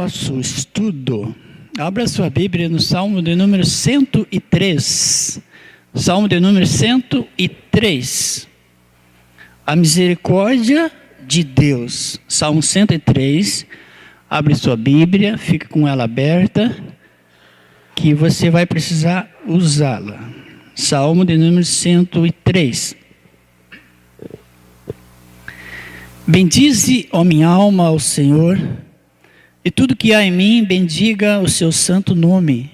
nosso estudo. Abra sua Bíblia no Salmo de número 103. Salmo de número 103. A misericórdia de Deus. Salmo 103. Abre sua Bíblia, fica com ela aberta, que você vai precisar usá-la. Salmo de número 103. Bendize, ó minha alma, ao Senhor, e tudo que há em mim, bendiga o seu santo nome.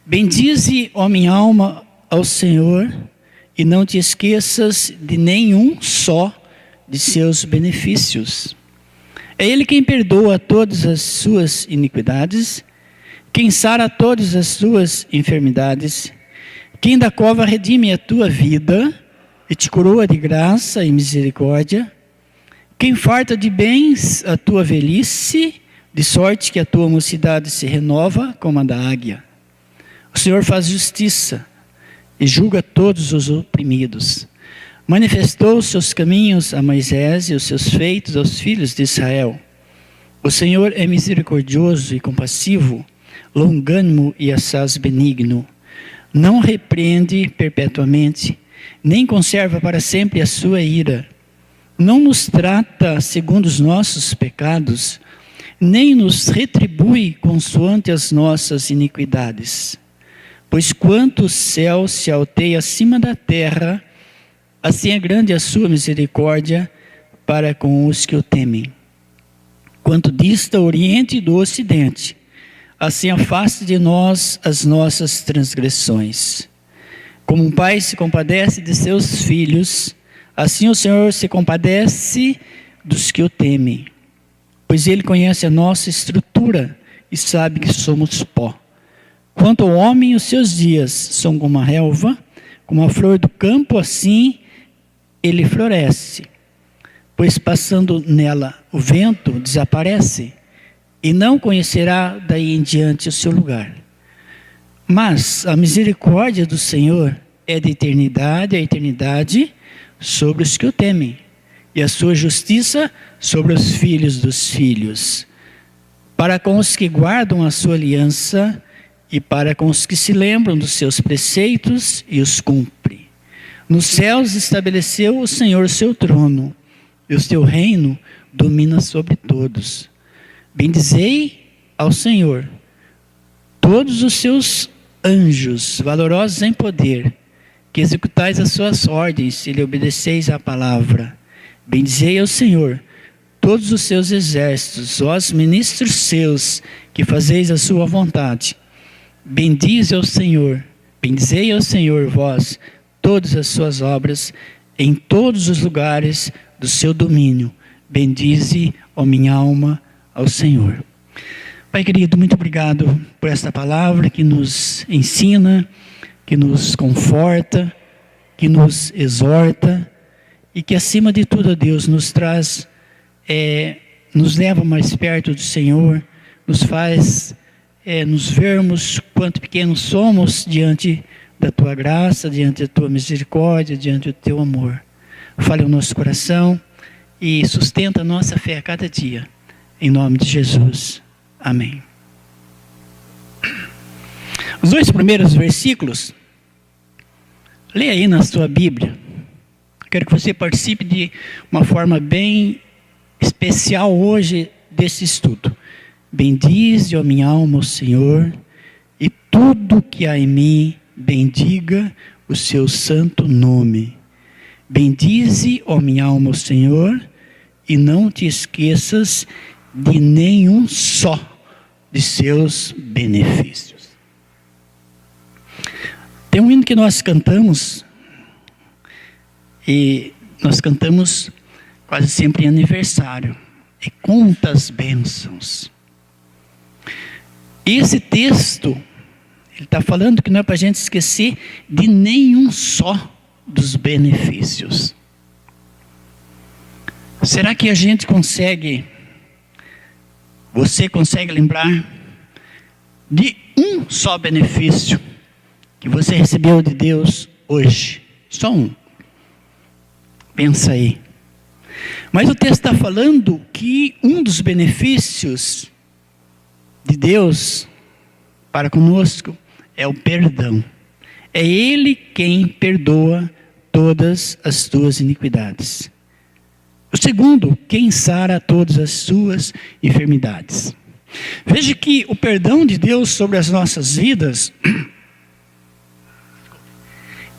Bendize, ó minha alma, ao Senhor, e não te esqueças de nenhum só de seus benefícios. É Ele quem perdoa todas as suas iniquidades, quem sara todas as suas enfermidades, quem da cova redime a tua vida e te coroa de graça e misericórdia, quem farta de bens a tua velhice, de sorte que a tua mocidade se renova como a da águia. O Senhor faz justiça e julga todos os oprimidos. Manifestou os seus caminhos a Moisés e os seus feitos aos filhos de Israel. O Senhor é misericordioso e compassivo, longânimo e assaz benigno. Não repreende perpetuamente, nem conserva para sempre a sua ira. Não nos trata segundo os nossos pecados, nem nos retribui consoante as nossas iniquidades. Pois quanto o céu se alteia acima da terra, assim é grande a sua misericórdia para com os que o temem. Quanto dista o oriente do ocidente, assim afaste de nós as nossas transgressões. Como um pai se compadece de seus filhos, assim o Senhor se compadece dos que o temem. Pois Ele conhece a nossa estrutura e sabe que somos pó. Quanto ao homem, os seus dias são como a relva, como a flor do campo, assim ele floresce. Pois passando nela o vento desaparece, e não conhecerá daí em diante o seu lugar. Mas a misericórdia do Senhor é de eternidade a eternidade sobre os que o temem, e a sua justiça sobre os filhos dos filhos, para com os que guardam a sua aliança e para com os que se lembram dos seus preceitos e os cumpre. Nos céus estabeleceu o Senhor seu trono, e o seu reino domina sobre todos. Bendizei ao Senhor todos os seus anjos, valorosos em poder, que executais as suas ordens e lhe obedeceis à palavra. Bendizei ao Senhor todos os seus exércitos, vós ministros seus, que fazeis a sua vontade. Bendizei ao Senhor, bendizei ao Senhor vós, todas as suas obras, em todos os lugares do seu domínio. Bendize, ó minha alma, ao Senhor. Pai querido, muito obrigado por esta palavra que nos ensina, que nos conforta, que nos exorta e que acima de tudo, Deus, nos traz, nos leva mais perto do Senhor, nos faz nos vermos quanto pequenos somos diante da Tua graça, diante da Tua misericórdia, diante do Teu amor. Fale o nosso coração e sustenta a nossa fé a cada dia. Em nome de Jesus. Amém. Os dois primeiros versículos, leia aí na sua Bíblia. Quero que você participe de uma forma bem especial hoje desse estudo. Bendize, ó minha alma, o Senhor, e tudo que há em mim, bendiga o seu santo nome. Bendize, ó minha alma, o Senhor, e não te esqueças de nenhum só de seus benefícios. Tem um hino que nós cantamos, e nós cantamos quase sempre em aniversário, é Quantas Bênçãos. E esse texto, ele está falando que não é para a gente esquecer de nenhum só dos benefícios. Será que a gente consegue, você consegue lembrar de um só benefício que você recebeu de Deus hoje? Só um. Pensa aí. Mas o texto está falando que um dos benefícios de Deus para conosco é o perdão. É Ele quem perdoa todas as tuas iniquidades. O segundo, quem sara todas as suas enfermidades. Veja que o perdão de Deus sobre as nossas vidas,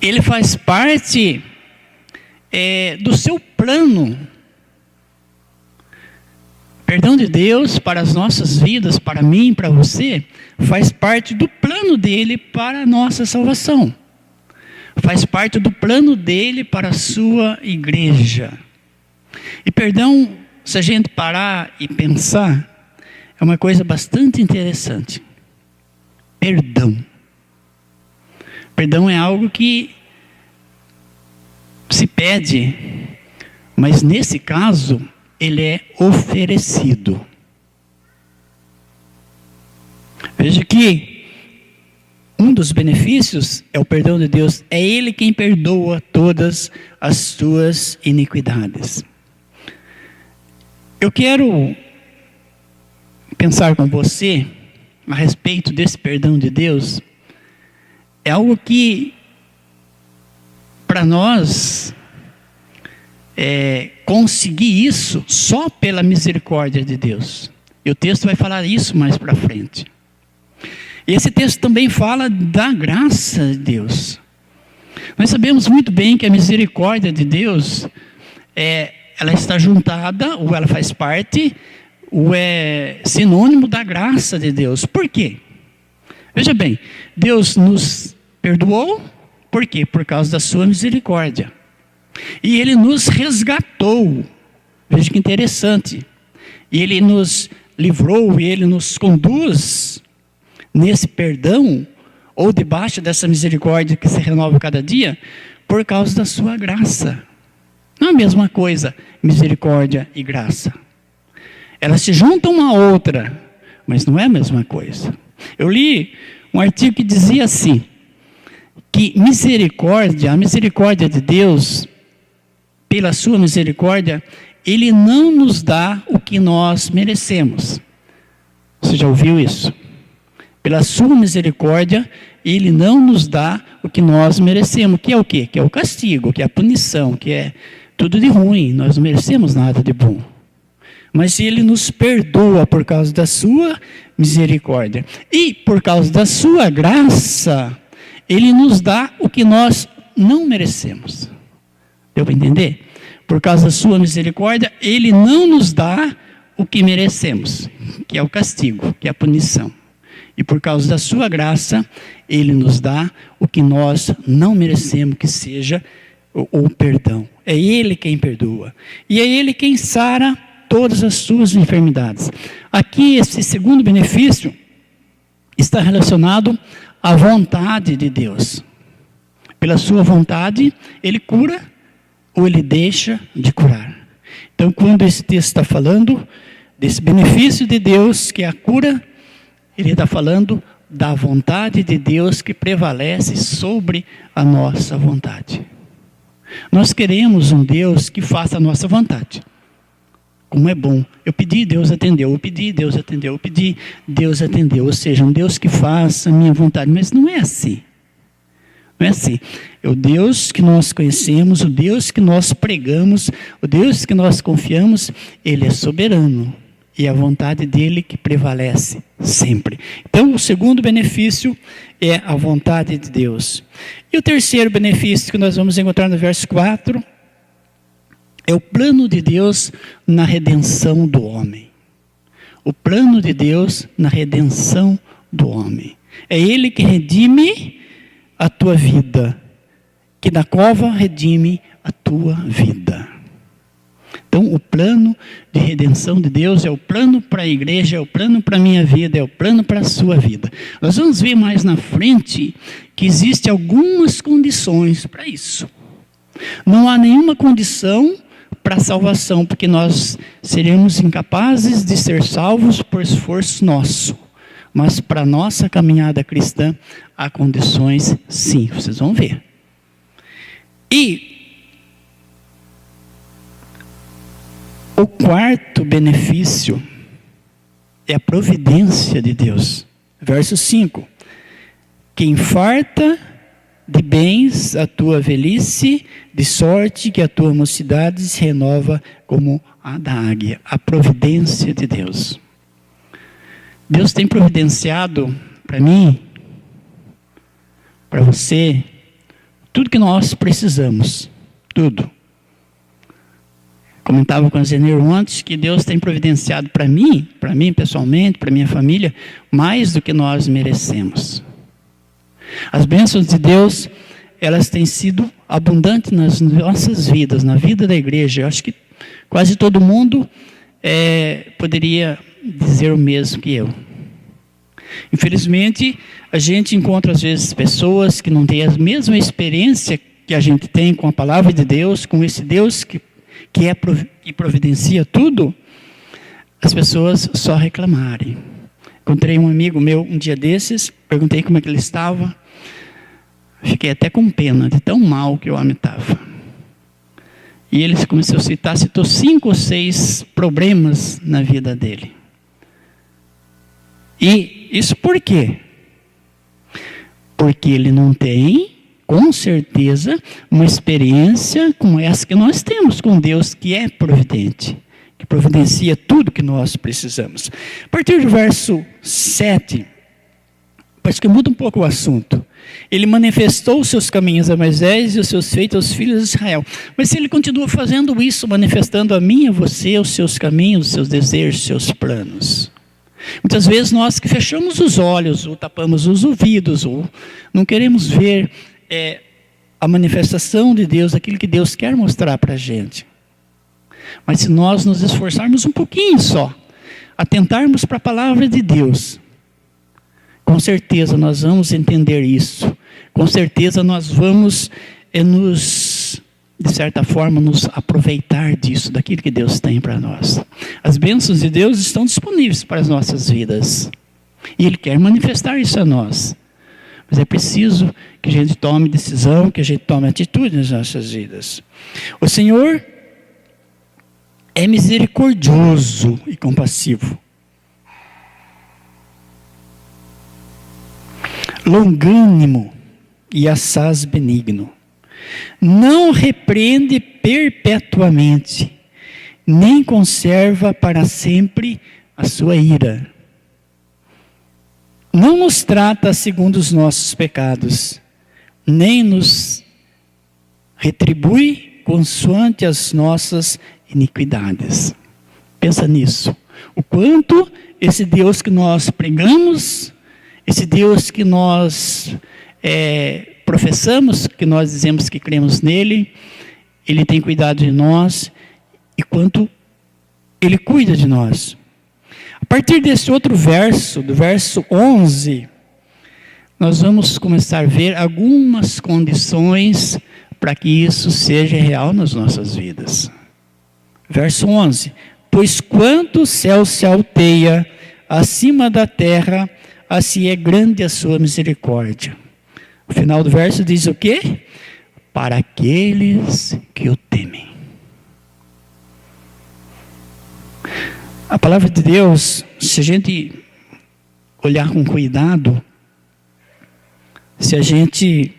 ele faz parte do seu plano. Perdão de Deus para as nossas vidas, para mim, para você, faz parte do plano dele para a nossa salvação. Faz parte do plano dele para a sua igreja. E perdão, se a gente parar e pensar, é uma coisa bastante interessante. Perdão. Perdão é algo que se pede, mas nesse caso, ele é oferecido. Veja que um dos benefícios é o perdão de Deus. É Ele quem perdoa todas as tuas iniquidades. Eu quero pensar com você a respeito desse perdão de Deus. É algo que, para nós, conseguir isso só pela misericórdia de Deus. E o texto vai falar isso mais para frente. Esse texto também fala da graça de Deus. Nós sabemos muito bem que a misericórdia de Deus, ela está juntada, ou ela faz parte, ou é sinônimo da graça de Deus. Por quê? Veja bem, Deus nos perdoou, por quê? Por causa da sua misericórdia. E Ele nos resgatou. Veja que interessante. E Ele nos livrou, e Ele nos conduz nesse perdão, ou debaixo dessa misericórdia que se renova cada dia, por causa da sua graça. Não é a mesma coisa, misericórdia e graça. Elas se juntam uma à outra, mas não é a mesma coisa. Eu li um artigo que dizia assim, que a misericórdia de Deus, pela sua misericórdia, Ele não nos dá o que nós merecemos. Você já ouviu isso? Pela sua misericórdia, Ele não nos dá o que nós merecemos. Que é o quê? Que é o castigo, que é a punição, que é tudo de ruim. Nós não merecemos nada de bom. Mas Ele nos perdoa por causa da sua misericórdia. E por causa da sua graça, Ele nos dá o que nós não merecemos. Deu para entender? Por causa da sua misericórdia, Ele não nos dá o que merecemos, que é o castigo, que é a punição. E por causa da sua graça, Ele nos dá o que nós não merecemos, que seja o perdão. É Ele quem perdoa. E é Ele quem sara todas as suas enfermidades. Aqui, esse segundo benefício está relacionado à vontade de Deus. Pela sua vontade, Ele cura ou Ele deixa de curar. Então, quando esse texto está falando desse benefício de Deus, que é a cura, Ele está falando da vontade de Deus que prevalece sobre a nossa vontade. Nós queremos um Deus que faça a nossa vontade. Como é bom. Eu pedi, Deus atendeu. Eu pedi, Deus atendeu. Eu pedi, Deus atendeu. Ou seja, um Deus que faça a minha vontade. Mas não é assim. Não é assim. É o Deus que nós conhecemos, o Deus que nós pregamos, o Deus que nós confiamos, Ele é soberano. E a vontade dele que prevalece sempre. Então, o segundo benefício é a vontade de Deus. E o terceiro benefício que nós vamos encontrar no verso 4 é o plano de Deus na redenção do homem. O plano de Deus na redenção do homem. É Ele que redime a tua vida, que da cova redime a tua vida. Então, o plano de redenção de Deus é o plano para a igreja, é o plano para a minha vida, é o plano para a sua vida. Nós vamos ver mais na frente que existem algumas condições para isso. Não há nenhuma condição para a salvação, porque nós seremos incapazes de ser salvos por esforço nosso. Mas para a nossa caminhada cristã, há condições sim, vocês vão ver. E o quarto benefício é a providência de Deus. Verso 5. Quem farta de bens a tua velhice, de sorte que a tua mocidade se renova como a da águia. A providência de Deus. Deus tem providenciado para mim, para você, tudo que nós precisamos. Tudo. Comentava com a Zeneiro antes que Deus tem providenciado para mim pessoalmente, para minha família, mais do que nós merecemos. As bênçãos de Deus, elas têm sido abundantes nas nossas vidas, na vida da igreja. Eu acho que quase todo mundo poderia dizer o mesmo que eu. Infelizmente, a gente encontra às vezes pessoas que não têm a mesma experiência que a gente tem com a palavra de Deus, com esse Deus que providencia tudo, as pessoas só reclamarem. Encontrei um amigo meu um dia desses, perguntei como é que ele estava, fiquei até com pena de tão mal que o homem estava. E ele começou a citou 5 ou 6 problemas na vida dele. E isso por quê? Porque ele não tem, com certeza, uma experiência como essa que nós temos com Deus, que é providente, que providencia tudo que nós precisamos. A partir do verso 7, parece que muda um pouco o assunto. Ele manifestou os seus caminhos a Moisés e os seus feitos aos filhos de Israel. Mas se ele continua fazendo isso, manifestando a mim e a você os seus caminhos, os seus desejos, os seus planos. Muitas vezes nós que fechamos os olhos, ou tapamos os ouvidos, ou não queremos ver a manifestação de Deus, aquilo que Deus quer mostrar para a gente. Mas se nós nos esforçarmos um pouquinho só, atentarmos para a palavra de Deus, com certeza nós vamos entender isso. Com certeza nós vamos de certa forma, nos aproveitar disso, daquilo que Deus tem para nós. As bênçãos de Deus estão disponíveis para as nossas vidas. E Ele quer manifestar isso a nós. Mas é preciso que a gente tome decisão, que a gente tome atitude nas nossas vidas. O Senhor é misericordioso e compassivo. Longânimo e assaz benigno. Não repreende perpetuamente, nem conserva para sempre a sua ira. Não nos trata segundo os nossos pecados, nem nos retribui consoante as nossas iniquidades. Pensa nisso. O quanto esse Deus que nós pregamos, esse Deus que nós professamos, que nós dizemos que cremos nele, Ele tem cuidado de nós, e quanto Ele cuida de nós. A partir desse outro verso, do verso 11, nós vamos começar a ver algumas condições para que isso seja real nas nossas vidas. Verso 11. Pois quanto o céu se alteia acima da terra, assim é grande a sua misericórdia. O final do verso diz o quê? Para aqueles que o temem. A palavra de Deus, se a gente olhar com cuidado, se a gente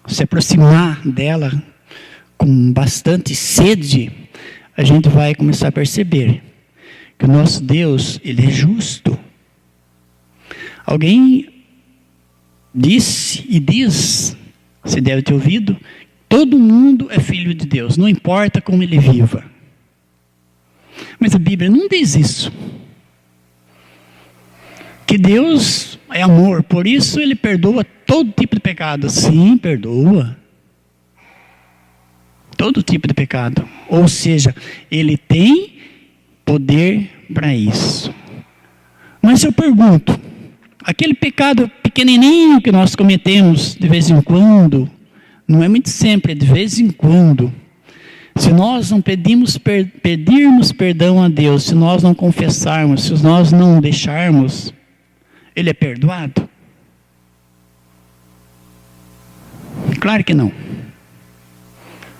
se aproximar dela com bastante sede, a gente vai começar a perceber que o nosso Deus, Ele é justo. Alguém disse e diz, você deve ter ouvido, todo mundo é filho de Deus, não importa como ele viva. Mas a Bíblia não diz isso. Que Deus é amor, por isso Ele perdoa todo tipo de pecado. Sim, perdoa. Todo tipo de pecado. Ou seja, Ele tem poder para isso. Mas eu pergunto, aquele pecado pequenininho que nós cometemos de vez em quando, não é muito sempre, é de vez em quando. Se nós não pedirmos perdão a Deus, se nós não confessarmos, se nós não deixarmos, Ele é perdoado? Claro que não.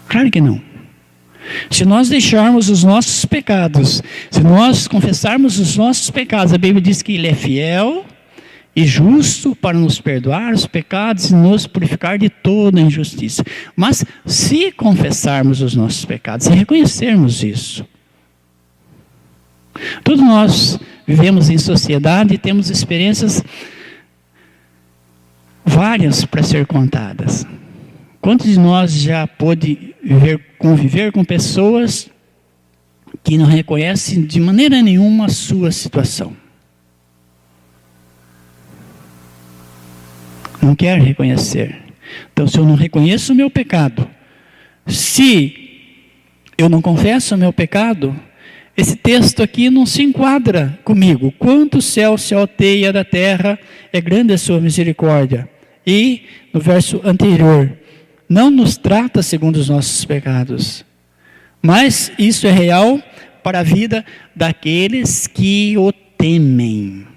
Claro que não. Se nós deixarmos os nossos pecados, se nós confessarmos os nossos pecados, a Bíblia diz que Ele é fiel e justo para nos perdoar os pecados e nos purificar de toda injustiça. Mas se confessarmos os nossos pecados e reconhecermos isso, todos nós vivemos em sociedade e temos experiências várias para ser contadas. Quantos de nós já pôde conviver com pessoas que não reconhecem de maneira nenhuma a sua situação? Não quer reconhecer. Então, se eu não reconheço o meu pecado, se eu não confesso o meu pecado, esse texto aqui não se enquadra comigo. Quanto o céu se alteia da terra, é grande a sua misericórdia. E, no verso anterior, não nos trata segundo os nossos pecados. Mas isso é real para a vida daqueles que o temem.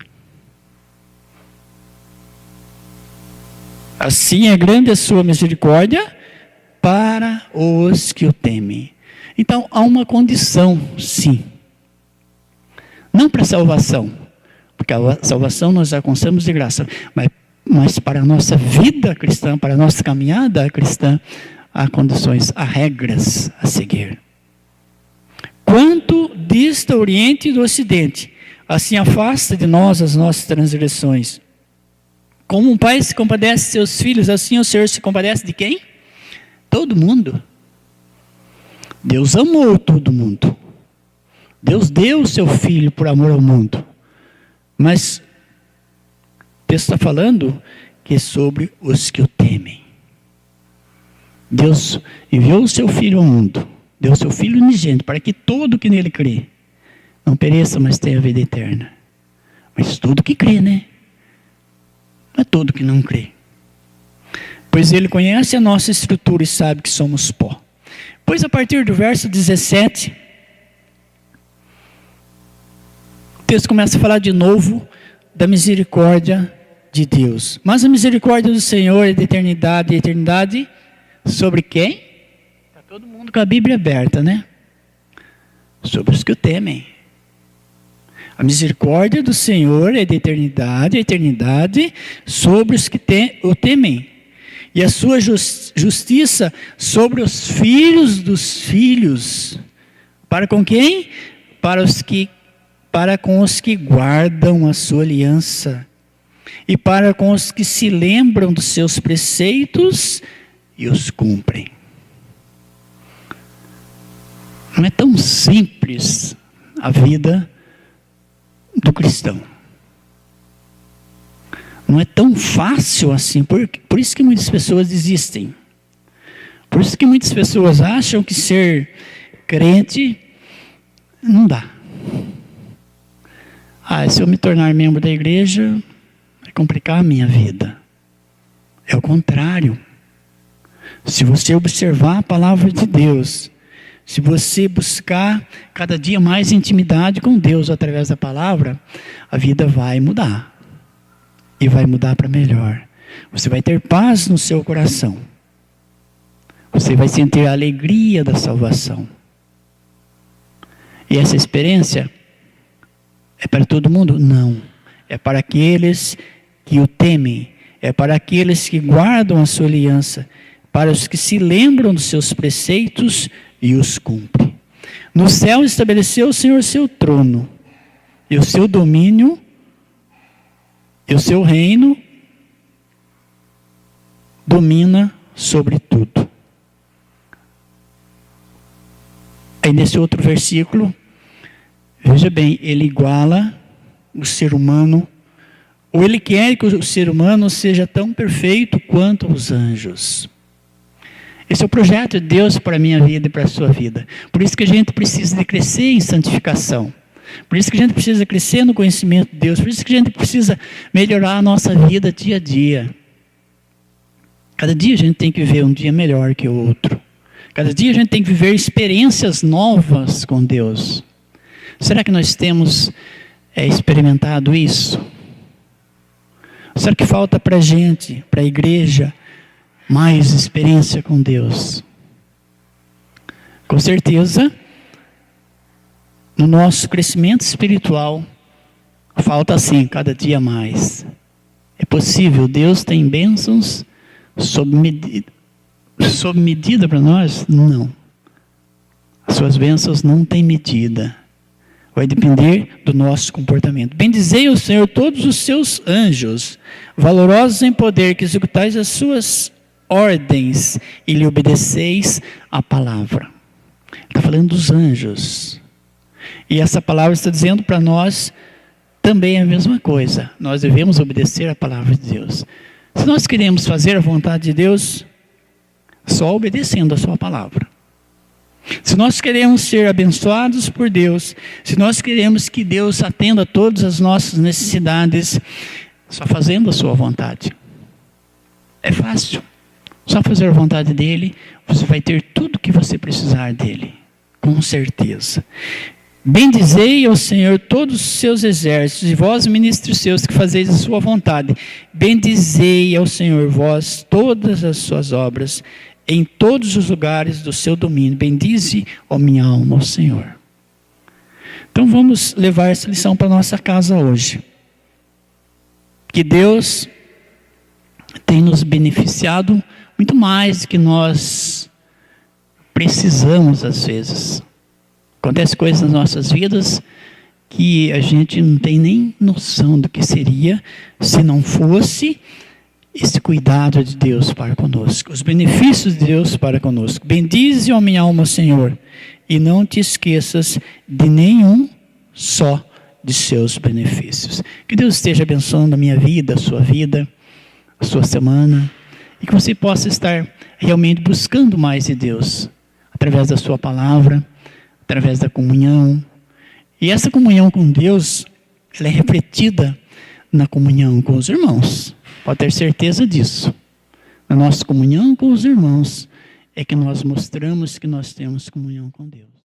Assim é grande a sua misericórdia para os que o temem. Então, há uma condição, sim. Não para a salvação, porque a salvação nós alcançamos de graça, mas para a nossa vida cristã, para a nossa caminhada cristã, há condições, há regras a seguir. Quanto dista o Oriente do Ocidente, assim afasta de nós as nossas transgressões. Como um pai se compadece de seus filhos, assim o Senhor se compadece de quem? Todo mundo. Deus amou todo mundo. Deus deu o seu Filho por amor ao mundo. Mas o texto está falando que é sobre os que o temem. Deus enviou o seu Filho ao mundo. Deu o seu Filho unigênito para que todo que nele crê não pereça, mas tenha a vida eterna. Mas todo que crê, né? Não é todo que não crê. Pois Ele conhece a nossa estrutura e sabe que somos pó. Pois a partir do verso 17, o texto começa a falar de novo da misericórdia de Deus. Mas a misericórdia do Senhor é de eternidade e eternidade sobre quem? Está todo mundo com a Bíblia aberta, né? Sobre os que o temem. A misericórdia do Senhor é de eternidade e eternidade sobre os que o temem. E a sua justiça sobre os filhos dos filhos. Para com quem? Para com os que guardam a sua aliança. E para com os que se lembram dos seus preceitos e os cumprem. Não é tão simples a vida do cristão. Não é tão fácil assim, por isso que muitas pessoas desistem. Por isso que muitas pessoas acham que ser crente não dá. Se eu me tornar membro da igreja, vai complicar a minha vida. É o contrário. Se você observar a palavra de Deus, se você buscar cada dia mais intimidade com Deus através da palavra, a vida vai mudar. E vai mudar para melhor. Você vai ter paz no seu coração. Você vai sentir a alegria da salvação. E essa experiência é para todo mundo? Não. É para aqueles que o temem. É para aqueles que guardam a sua aliança. Para os que se lembram dos seus preceitos e os cumprem. No céu estabeleceu o Senhor seu trono. E o seu domínio e o seu reino domina sobre tudo. Aí nesse outro versículo, veja bem, ele iguala o ser humano, ou ele quer que o ser humano seja tão perfeito quanto os anjos. Esse é o projeto de Deus para a minha vida e para a sua vida. Por isso que a gente precisa de crescer em santificação. Por isso que a gente precisa crescer no conhecimento de Deus. Por isso que a gente precisa melhorar a nossa vida dia a dia. Cada dia a gente tem que viver um dia melhor que o outro. Cada dia a gente tem que viver experiências novas com Deus. Será que nós temos experimentado isso? Será que falta para a gente, para a igreja, mais experiência com Deus? Com certeza, no nosso crescimento espiritual, falta sim, cada dia mais. É possível, Deus tem bênçãos sob medida para nós? Não. As suas bênçãos não têm medida. Vai depender do nosso comportamento. Bendizei o Senhor todos os seus anjos, valorosos em poder, que executais as suas ordens e lhe obedeceis a palavra. Está falando dos anjos. E essa palavra está dizendo para nós também a mesma coisa. Nós devemos obedecer a palavra de Deus. Se nós queremos fazer a vontade de Deus, só obedecendo a sua palavra. Se nós queremos ser abençoados por Deus, se nós queremos que Deus atenda a todas as nossas necessidades, só fazendo a sua vontade. É fácil. Só fazer a vontade dele, você vai ter tudo que você precisar dele. Com certeza. Bendizei ao Senhor todos os seus exércitos, e vós, ministros seus, que fazeis a sua vontade. Bendizei ao Senhor, vós, todas as suas obras, em todos os lugares do seu domínio. Bendize, ó minha alma, ao Senhor. Então vamos levar essa lição para a nossa casa hoje. Que Deus tem nos beneficiado muito mais do que nós precisamos às vezes. Acontece coisas nas nossas vidas que a gente não tem nem noção do que seria se não fosse esse cuidado de Deus para conosco, os benefícios de Deus para conosco. Bendize, ó minha alma, Senhor, e não te esqueças de nenhum só de seus benefícios. Que Deus esteja abençoando a minha vida, a sua semana, e que você possa estar realmente buscando mais de Deus, através da sua palavra, através da comunhão. E essa comunhão com Deus, ela é refletida na comunhão com os irmãos. Pode ter certeza disso. Na nossa comunhão com os irmãos é que nós mostramos que nós temos comunhão com Deus.